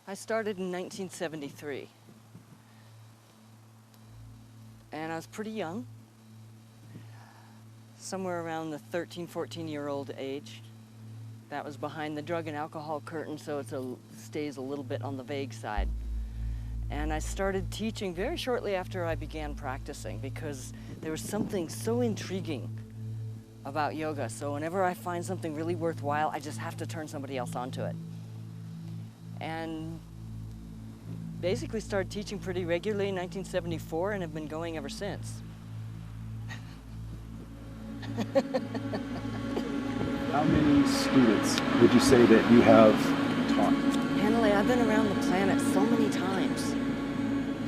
I started in 1973. And I was pretty young, somewhere around the 13, 14-year-old age. That was behind the drug and alcohol curtain, so it stays a little bit on the vague side. And I started teaching very shortly after I began practicing because there was something so intriguing about yoga. So whenever I find something really worthwhile, I just have to turn somebody else onto it. And basically started teaching pretty regularly in 1974 and have been going ever since. How many students would you say that you have taught? Henley, I've been around the planet so many times.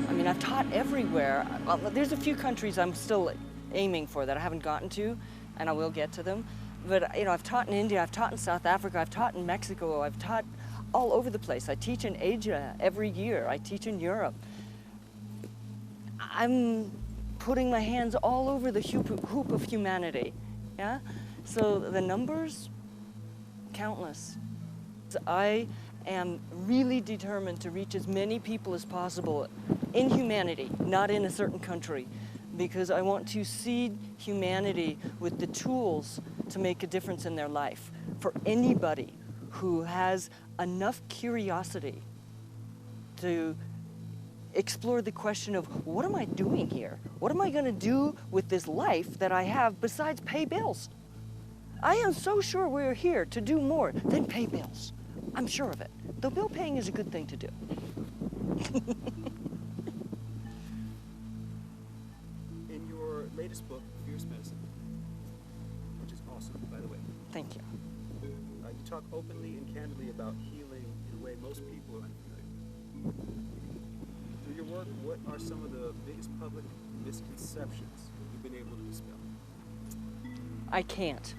I mean, I've taught everywhere. Well, there's a few countries I'm still aiming for that I haven't gotten to, and I will get to them. But, you know, I've taught in India, I've taught in South Africa, I've taught in Mexico, I've taught all over the place. I teach in Asia every year. I teach in Europe. I'm putting my hands all over the hoop of humanity, yeah? So the numbers, countless. I am really determined to reach as many people as possible in humanity, not in a certain country, because I want to seed humanity with the tools to make a difference in their life. For anybody who has enough curiosity to explore the question of, what am I doing here? What am I going to do with this life that I have besides pay bills? I am so sure we're here to do more than pay bills. I'm sure of it. Though bill paying is a good thing to do. In your latest book, Fierce Medicine, which is awesome, by the way. Thank you. You talk openly and candidly about healing in a way most people are unfamiliar. Through your work, what are some of the biggest public misconceptions you've been able to dispel? I can't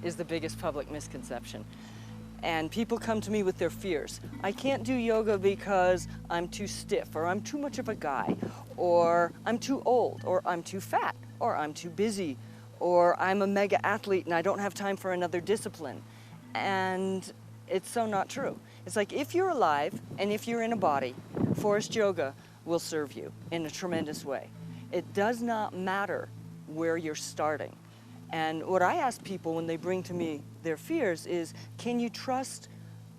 is the biggest public misconception. And people come to me with their fears. I can't do yoga because I'm too stiff, or I'm too much of a guy, or I'm too old, or I'm too fat, or I'm too busy, or I'm a mega athlete and I don't have time for another discipline. And it's so not true. It's like, if you're alive and if you're in a body, Forrest Yoga will serve you in a tremendous way. It does not matter where you're starting. And what I ask people when they bring to me their fears is, can you trust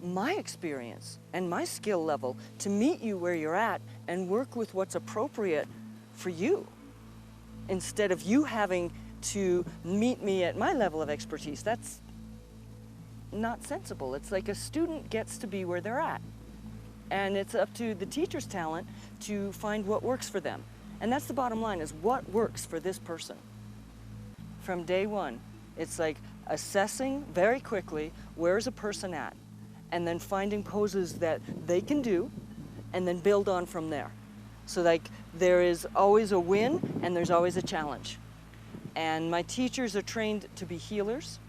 my experience and my skill level to meet you where you're at and work with what's appropriate for you, instead of you having to meet me at my level of expertise? That's not sensible. It's like a student gets to be where they're at. And it's up to the teacher's talent to find what works for them. And that's the bottom line, is what works for this person. From day one, it's like assessing very quickly, where's a person at? And then finding poses that they can do, and then build on from there. So like, there is always a win and there's always a challenge. And my teachers are trained to be healers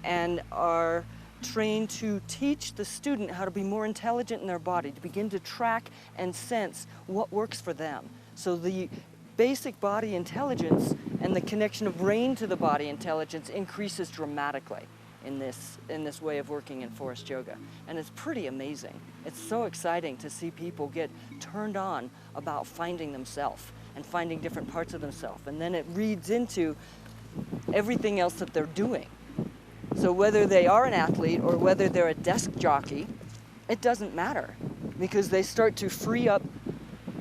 and are trained to teach the student how to be more intelligent in their body, to begin to track and sense what works for them. So the basic body intelligence and the connection of brain to the body intelligence increases dramatically in this way of working in Forrest Yoga. And it's pretty amazing. It's so exciting to see people get turned on about finding themselves and finding different parts of themselves. And then it reads into everything else that they're doing. So whether they are an athlete or whether they're a desk jockey, it doesn't matter, because they start to free up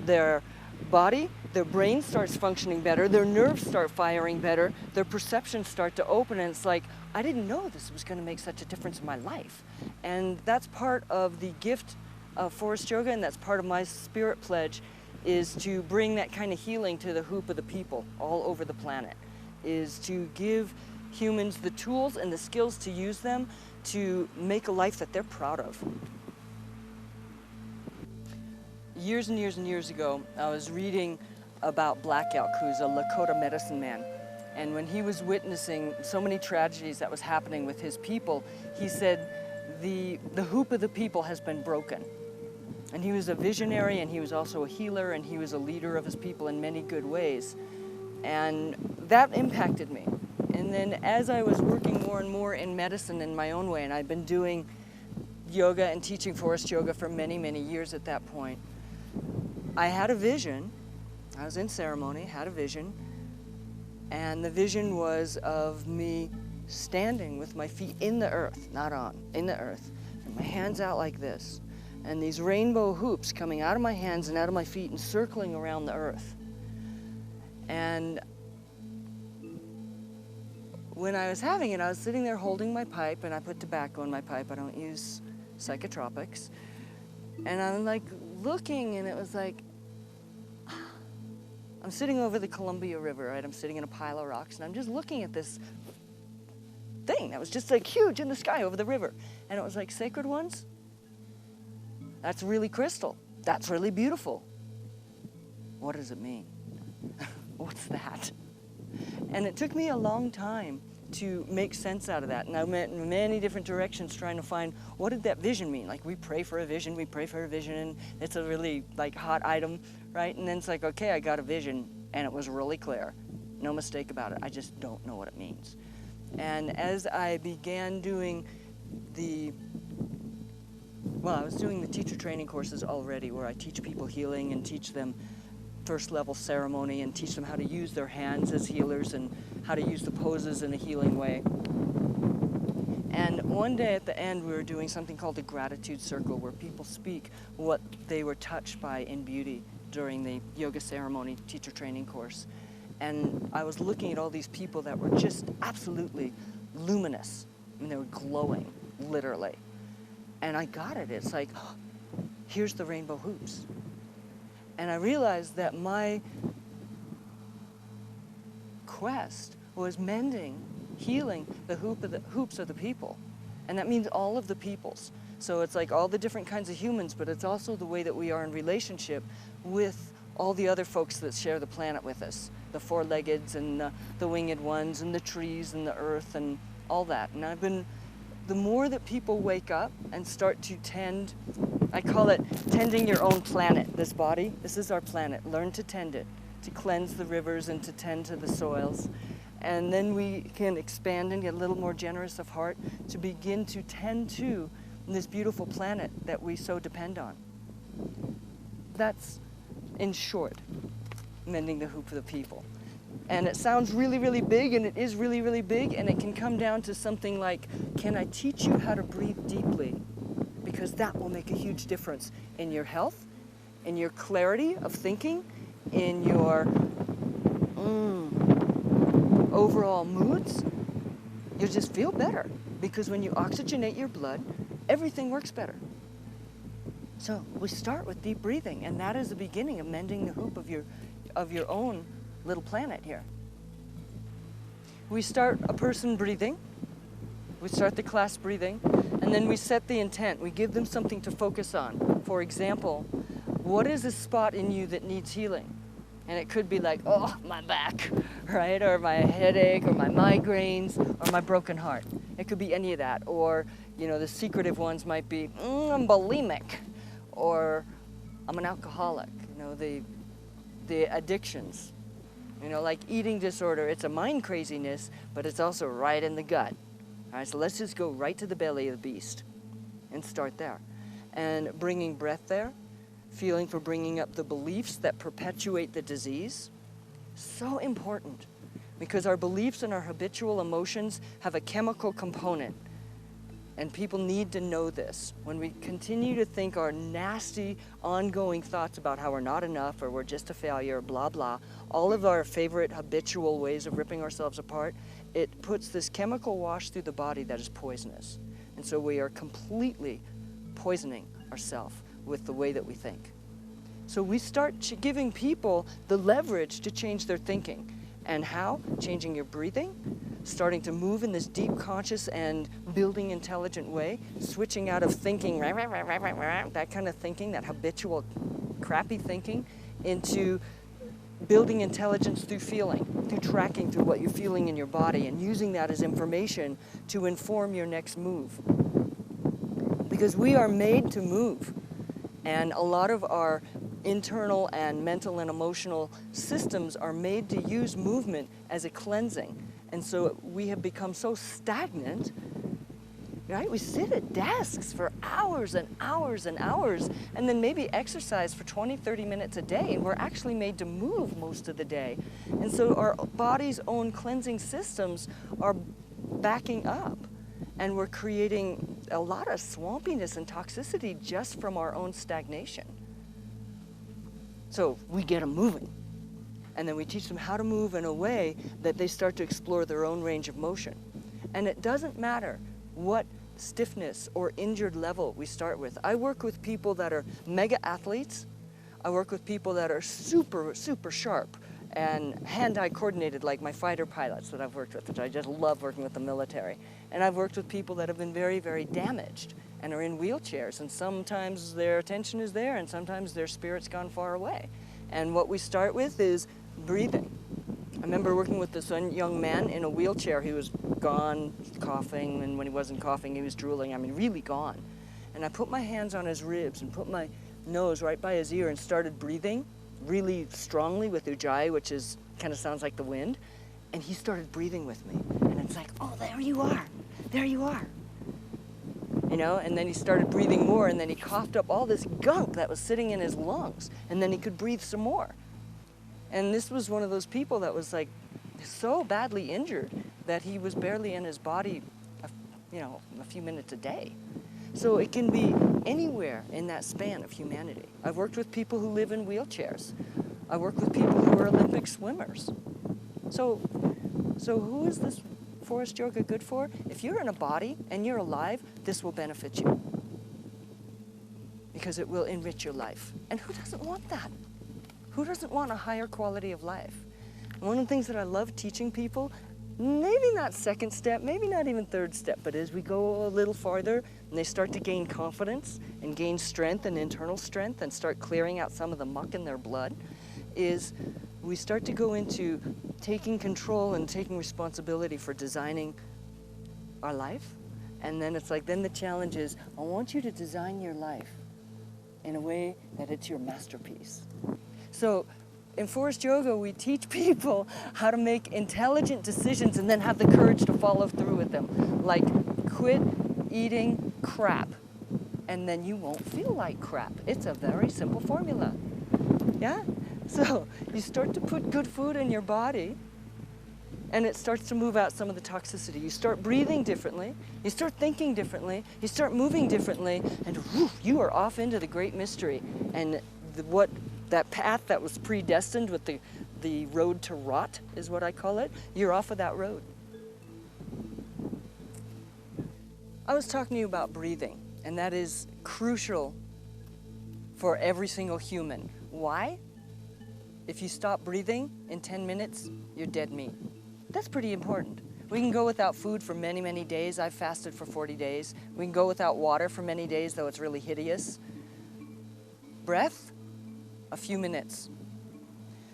their body, their brain starts functioning better, their nerves start firing better, their perceptions start to open, and it's like, I didn't know this was going to make such a difference in my life. And that's part of the gift of Forrest Yoga, and that's part of my spirit pledge, is to bring that kind of healing to the hoop of the people all over the planet, is to give humans the tools and the skills to use them to make a life that they're proud of. Years and years and years ago, I was reading about Black Elk, who's a Lakota medicine man. And when he was witnessing so many tragedies that was happening with his people, he said, the hoop of the people has been broken. And he was a visionary, and he was also a healer, and he was a leader of his people in many good ways. And that impacted me. And then as I was working more and more in medicine in my own way, and I'd been doing yoga and teaching Forrest yoga for many, many years at that point, I had a vision. I was in ceremony, had a vision, and the vision was of me standing with my feet in the earth, not on, in the earth, and my hands out like this, and these rainbow hoops coming out of my hands and out of my feet and circling around the earth. And when I was having it, I was sitting there holding my pipe, and I put tobacco in my pipe. I don't use psychotropics. And I'm like looking, and it was like, I'm sitting over the Columbia River, right? I'm sitting in a pile of rocks, and I'm just looking at this thing that was just like huge in the sky over the river. And it was like, sacred ones, that's really crystal. That's really beautiful. What does it mean? What's that? And it took me a long time to make sense out of that. And I went in many different directions trying to find, what did that vision mean? Like, we pray for a vision, and it's a really like hot item, right? And then it's like, okay, I got a vision, and it was really clear. No mistake about it. I just don't know what it means. And as I began doing I was doing the teacher training courses already, where I teach people healing and teach them first level ceremony and teach them how to use their hands as healers and how to use the poses in a healing way. And one day at the end, we were doing something called the gratitude circle, where people speak what they were touched by in beauty during the yoga ceremony teacher training course. And I was looking at all these people that were just absolutely luminous. I mean, they were glowing, literally. And I got it. It's like, oh, here's the rainbow hoops. And I realized that my quest was mending, healing the hoops of the people. And that means all of the peoples. So it's like all the different kinds of humans, but it's also the way that we are in relationship with all the other folks that share the planet with us. The four-leggeds and the winged ones and the trees and the earth and all that. And the more that people wake up and start to tend, I call it tending your own planet, this body. This is our planet. Learn to tend it, to cleanse the rivers and to tend to the soils. And then we can expand and get a little more generous of heart to begin to tend to this beautiful planet that we so depend on. That's, in short, mending the hoop of the people. And it sounds really, really big, and it is really, really big, and it can come down to something like, can I teach you how to breathe deeply? Because that will make a huge difference in your health, in your clarity of thinking, in your overall moods. You'll just feel better, because when you oxygenate your blood, everything works better. So we start with deep breathing, and that is the beginning of mending the hoop of your own little planet here. We start a person breathing. We start the class breathing, and then we set the intent. We give them something to focus on. For example, what is a spot in you that needs healing? And it could be like, oh, my back, right? Or my headache, or my migraines, or my broken heart. It could be any of that. Or, the secretive ones might be, I'm bulimic, or I'm an alcoholic. The addictions. Like eating disorder, it's a mind craziness, but it's also right in the gut. All right, so let's just go right to the belly of the beast and start there. And bringing breath there, feeling for bringing up the beliefs that perpetuate the disease. So important, because our beliefs and our habitual emotions have a chemical component. And people need to know this. When we continue to think our nasty, ongoing thoughts about how we're not enough or we're just a failure, blah, blah, all of our favorite habitual ways of ripping ourselves apart, it puts this chemical wash through the body that is poisonous. And so we are completely poisoning ourselves with the way that we think. So we start giving people the leverage to change their thinking. And how? Changing your breathing, starting to move in this deep conscious and building intelligent way, switching out of thinking, that kind of thinking, that habitual crappy thinking, into building intelligence through feeling, through tracking through what you're feeling in your body and using that as information to inform your next move. Because we are made to move. And a lot of our internal and mental and emotional systems are made to use movement as a cleansing. And so we have become so stagnant. right? We sit at desks for hours and hours and hours, and then maybe exercise for 20, 30 minutes a day, and we're actually made to move most of the day. And so our body's own cleansing systems are backing up, and we're creating a lot of swampiness and toxicity just from our own stagnation. So we get them moving, and then we teach them how to move in a way that they start to explore their own range of motion. And it doesn't matter what stiffness or injured level we start with. I work with people that are mega athletes. I work with people that are super, super sharp and hand-eye coordinated, like my fighter pilots that I've worked with, which I just love working with the military. And I've worked with people that have been very, very damaged and are in wheelchairs, and sometimes their attention is there and sometimes their spirit's gone far away. And what we start with is breathing. I remember working with this one young man in a wheelchair. He was gone, coughing, and when he wasn't coughing, he was drooling. I mean, really gone. And I put my hands on his ribs and put my nose right by his ear and started breathing really strongly with ujjayi, which is kind of sounds like the wind. And he started breathing with me. And it's like, oh, there you are. There you are. You know, and then he started breathing more, and then he coughed up all this gunk that was sitting in his lungs, and then he could breathe some more. And this was one of those people that was like so badly injured that he was barely in his body, a few minutes a day. So it can be anywhere in that span of humanity. I've worked with people who live in wheelchairs. I work with people who are Olympic swimmers. So who is this Forrest Yoga good for? If you're in a body and you're alive, this will benefit you, because it will enrich your life. And who doesn't want that? Who doesn't want a higher quality of life? One of the things that I love teaching people, maybe not second step, maybe not even third step, but as we go a little farther and they start to gain confidence and gain strength and internal strength and start clearing out some of the muck in their blood, is we start to go into taking control and taking responsibility for designing our life. And then it's like, then the challenge is, I want you to design your life in a way that it's your masterpiece. So in Forrest Yoga, we teach people how to make intelligent decisions and then have the courage to follow through with them. Like, quit eating crap, and then you won't feel like crap. It's a very simple formula. Yeah? So you start to put good food in your body, and it starts to move out some of the toxicity. You start breathing differently, you start thinking differently, you start moving differently, and woof, you are off into the great mystery. And that path that was predestined with the road to rot is what I call it, you're off of that road. I was talking to you about breathing, and that is crucial for every single human. Why? If you stop breathing in 10 minutes, you're dead meat. That's pretty important. We can go without food for many, many days. I've fasted for 40 days. We can go without water for many days, though it's really hideous. Breath, a few minutes.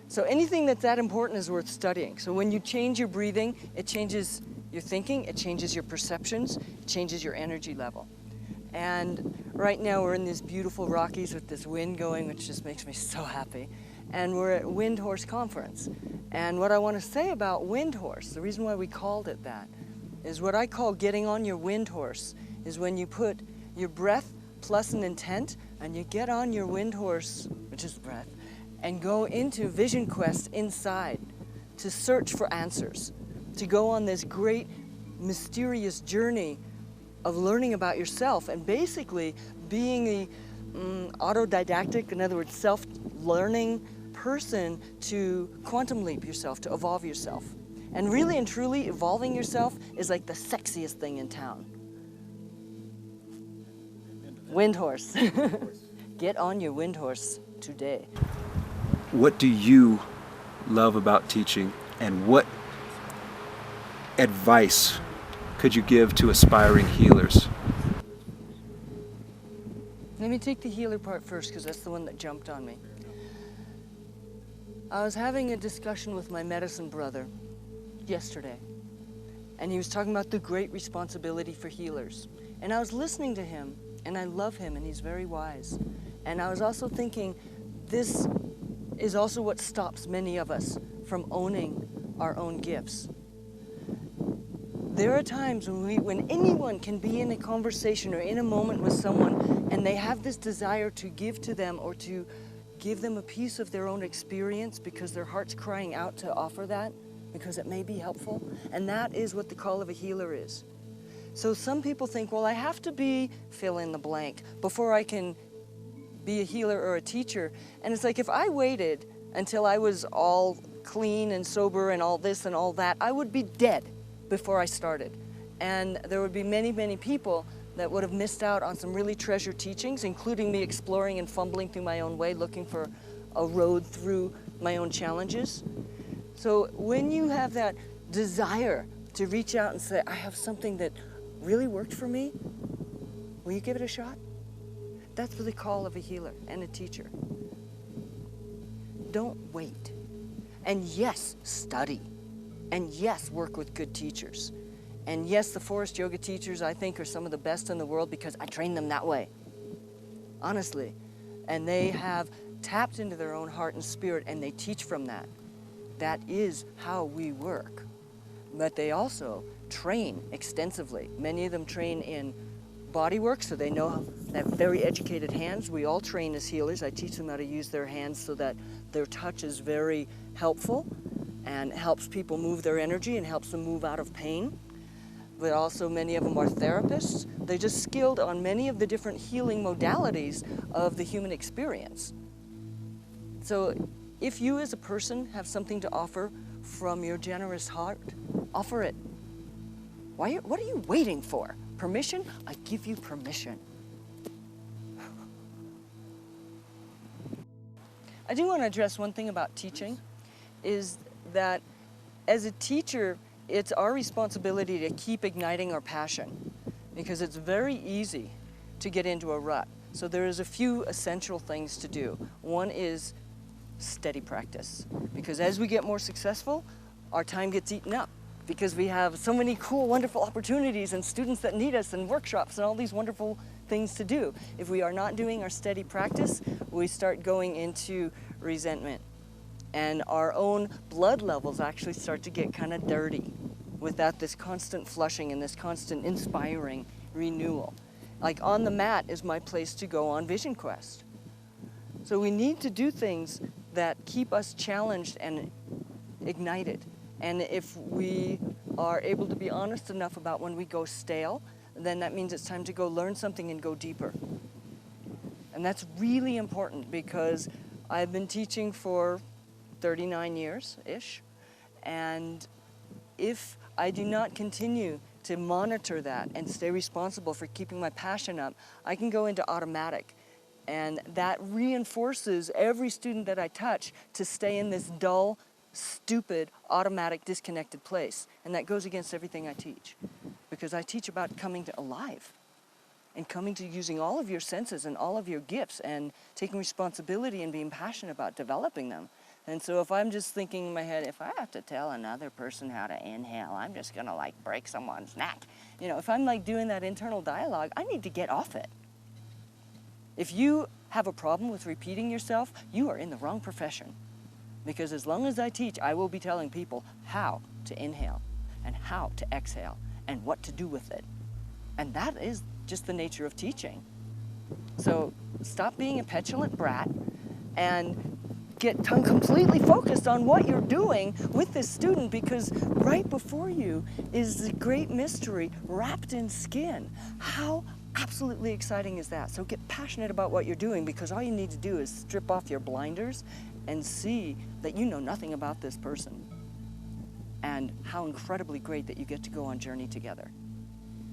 So anything that's that important is worth studying. So when you change your breathing, it changes your thinking, it changes your perceptions, it changes your energy level. And right now we're in these beautiful Rockies with this wind going, which just makes me so happy. And we're at Wind Horse Conference. And what I want to say about Wind Horse, the reason why we called it that, is what I call getting on your wind horse, is when you put your breath plus an intent, and you get on your wind horse, which is breath, and go into Vision Quest inside to search for answers, to go on this great mysterious journey of learning about yourself and basically being the autodidactic, in other words, self-learning person to quantum leap yourself, to evolve yourself. And really and truly, evolving yourself is like the sexiest thing in town. Wind horse. Get on your wind horse today. What do you love about teaching, and what advice could you give to aspiring healers? Let me take the healer part first, because that's the one that jumped on me. I was having a discussion with my medicine brother yesterday, and he was talking about the great responsibility for healers. And I was listening to him, and I love him, and he's very wise. And I was also thinking, this is also what stops many of us from owning our own gifts. There are times when anyone can be in a conversation or in a moment with someone and they have this desire to give to them or to give them a piece of their own experience because their heart's crying out to offer that because it may be helpful. And that is what the call of a healer is. So some people think, well, I have to be fill in the blank before I can be a healer or a teacher. And it's like, if I waited until I was all clean and sober and all this and all that, I would be dead before I started. And there would be many, many people that would have missed out on some really treasured teachings, including me exploring and fumbling through my own way, looking for a road through my own challenges. So when you have that desire to reach out and say, I have something that really worked for me, will you give it a shot? That's the call of a healer and a teacher. Don't wait. And yes, study. And yes, work with good teachers. And yes, the Forrest yoga teachers, I think, are some of the best in the world because I trained them that way. Honestly. And they have tapped into their own heart and spirit, and they teach from that. That is how we work. But they also train extensively. Many of them train in body work, so they know they have very educated hands. We all train as healers. I teach them how to use their hands so that their touch is very helpful and helps people move their energy and helps them move out of pain. But also many of them are therapists. They're just skilled on many of the different healing modalities of the human experience. So if you as a person have something to offer from your generous heart, offer it. What are you waiting for? Permission? I give you permission. I do want to address one thing about teaching, is that as a teacher, it's our responsibility to keep igniting our passion, because it's very easy to get into a rut. So there's a few essential things to do. One is steady practice, because as we get more successful, our time gets eaten up, because we have so many cool, wonderful opportunities and students that need us and workshops and all these wonderful things to do. If we are not doing our steady practice, we start going into resentment. And our own blood levels actually start to get kind of dirty without this constant flushing and this constant inspiring renewal. Like On the Mat is my place to go on Vision Quest. So we need to do things that keep us challenged and ignited. And if we are able to be honest enough about when we go stale, then that means it's time to go learn something and go deeper. And that's really important, because I've been teaching for 39 years-ish, and if I do not continue to monitor that and stay responsible for keeping my passion up, I can go into automatic. And that reinforces every student that I touch to stay in this dull, stupid, automatic, disconnected place. And that goes against everything I teach, because I teach about coming to alive and coming to using all of your senses and all of your gifts and taking responsibility and being passionate about developing them. And so if I'm just thinking in my head, if I have to tell another person how to inhale, I'm just gonna like break someone's neck. You know, if I'm like doing that internal dialogue, I need to get off it. If you have a problem with repeating yourself, you are in the wrong profession. Because as long as I teach, I will be telling people how to inhale and how to exhale and what to do with it. And that is just the nature of teaching. So stop being a petulant brat and get completely focused on what you're doing with this student, because right before you is the great mystery wrapped in skin. How absolutely exciting is that? So get passionate about what you're doing, because all you need to do is strip off your blinders and see that you know nothing about this person, and how incredibly great that you get to go on journey together.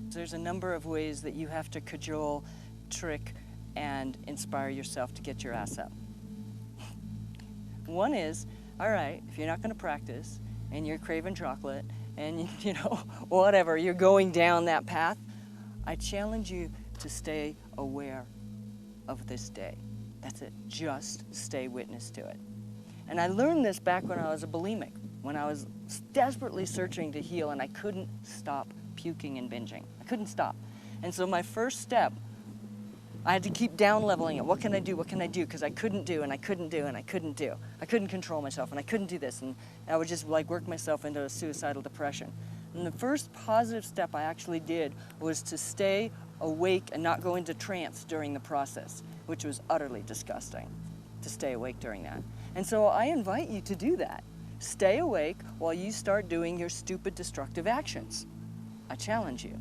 There's a number of ways that you have to cajole, trick, and inspire yourself to get your ass up. One is, all right, if you're not going to practice and you're craving chocolate and you know, whatever, you're going down that path, I challenge you to stay aware of this day. That's it. Just stay witness to it. And I learned this back when I was a bulimic, when I was desperately searching to heal and I couldn't stop puking and binging. I couldn't stop. And so my first step, I had to keep down leveling it. What can I do? What can I do? Because I couldn't do, and I couldn't do, and I couldn't do. I couldn't control myself, and I couldn't do this, and I would just like work myself into a suicidal depression. And the first positive step I actually did was to stay awake and not go into trance during the process, which was utterly disgusting to stay awake during that. And so I invite you to do that. Stay awake while you start doing your stupid, destructive actions. I challenge you.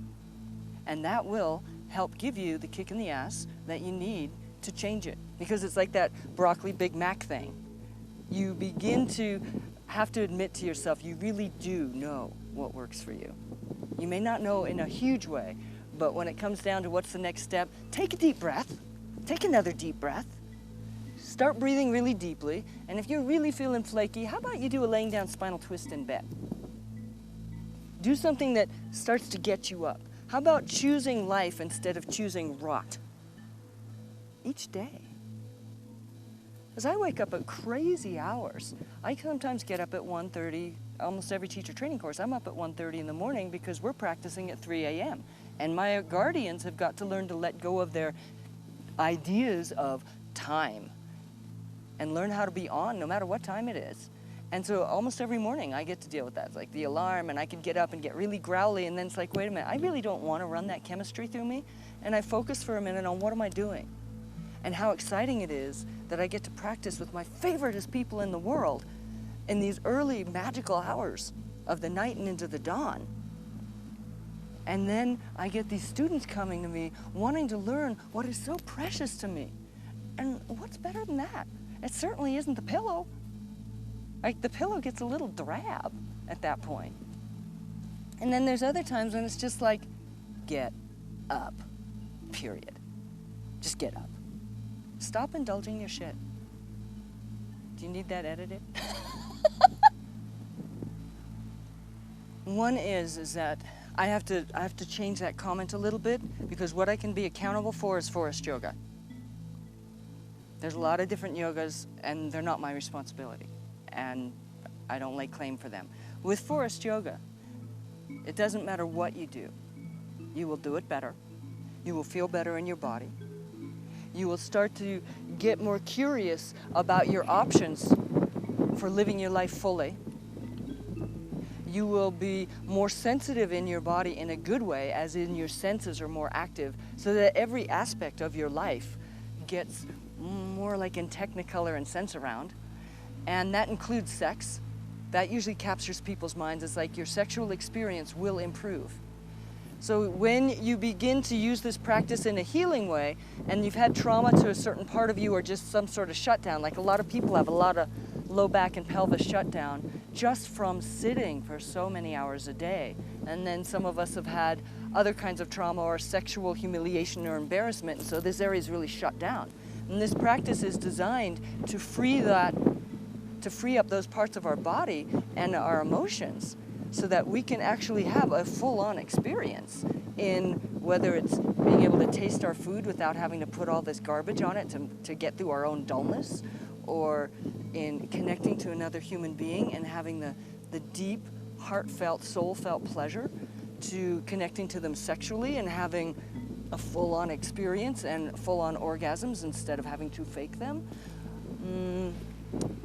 And that will help give you the kick in the ass that you need to change it. Because it's like that broccoli Big Mac thing. You begin to have to admit to yourself you really do know what works for you. You may not know in a huge way, but when it comes down to what's the next step, take a deep breath. Take another deep breath. Start breathing really deeply. And if you're really feeling flaky, how about you do a laying down spinal twist in bed? Do something that starts to get you up. How about choosing life instead of choosing rot? Each day. As I wake up at crazy hours, I sometimes get up at 1:30, almost every teacher training course, I'm up at 1:30 in the morning because we're practicing at 3 a.m. And my guardians have got to learn to let go of their ideas of time and learn how to be on no matter what time it is. And so almost every morning I get to deal with that. It's like the alarm, and I can get up and get really growly, and then it's like, wait a minute, I really don't want to run that chemistry through me. And I focus for a minute on what am I doing? And how exciting it is that I get to practice with my favoriteest people in the world in these early magical hours of the night and into the dawn. And then I get these students coming to me wanting to learn what is so precious to me. And what's better than that? It certainly isn't the pillow. Like, the pillow gets a little drab at that point. And then there's other times when it's just like, get up, period. Just get up. Stop indulging your shit. Do you need that edited? One is that I have to change that comment a little bit, because what I can be accountable for is Forrest yoga. There's a lot of different yogas, and they're not my responsibility, and I don't lay claim for them. With Forrest yoga, it doesn't matter what you do. You will do it better. You will feel better in your body. You will start to get more curious about your options for living your life fully. You will be more sensitive in your body in a good way, as in your senses are more active, so that every aspect of your life gets more like in Technicolor and Sense Around. And that includes sex. That usually captures people's minds. It's like your sexual experience will improve. So when you begin to use this practice in a healing way, and you've had trauma to a certain part of you, or just some sort of shutdown, like a lot of people have a lot of low back and pelvis shutdown just from sitting for so many hours a day. And then some of us have had other kinds of trauma or sexual humiliation or embarrassment, so this area is really shut down. And this practice is designed to free up those parts of our body and our emotions, so that we can actually have a full-on experience in whether it's being able to taste our food without having to put all this garbage on it to get through our own dullness, or in connecting to another human being and having the deep, heartfelt, soul-felt pleasure to connecting to them sexually and having a full-on experience and full-on orgasms instead of having to fake them.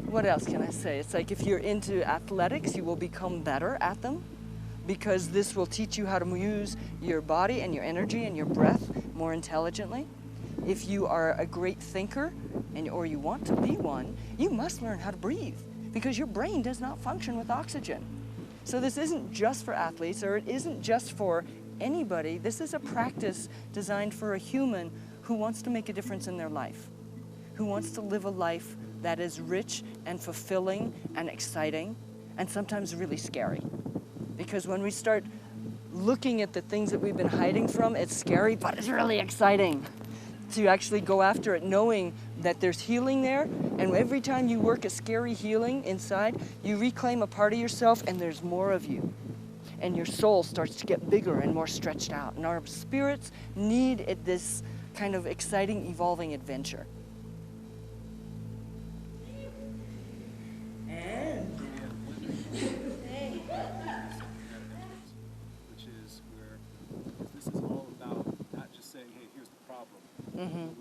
What else can I say? It's like if you're into athletics, you will become better at them, because this will teach you how to use your body and your energy and your breath more intelligently. If you are a great thinker, or you want to be one, you must learn how to breathe, because your brain does not function with oxygen. So this isn't just for athletes, or it isn't just for anybody. This is a practice designed for a human who wants to make a difference in their life, who wants to live a life that is rich and fulfilling and exciting, and sometimes really scary. Because when we start looking at the things that we've been hiding from, it's scary, but it's really exciting to actually go after it, knowing that there's healing there. And every time you work a scary healing inside, you reclaim a part of yourself, and there's more of you. And your soul starts to get bigger and more stretched out. And our spirits need this kind of exciting, evolving adventure. Which is where this is all about not just saying, hey, here's the problem,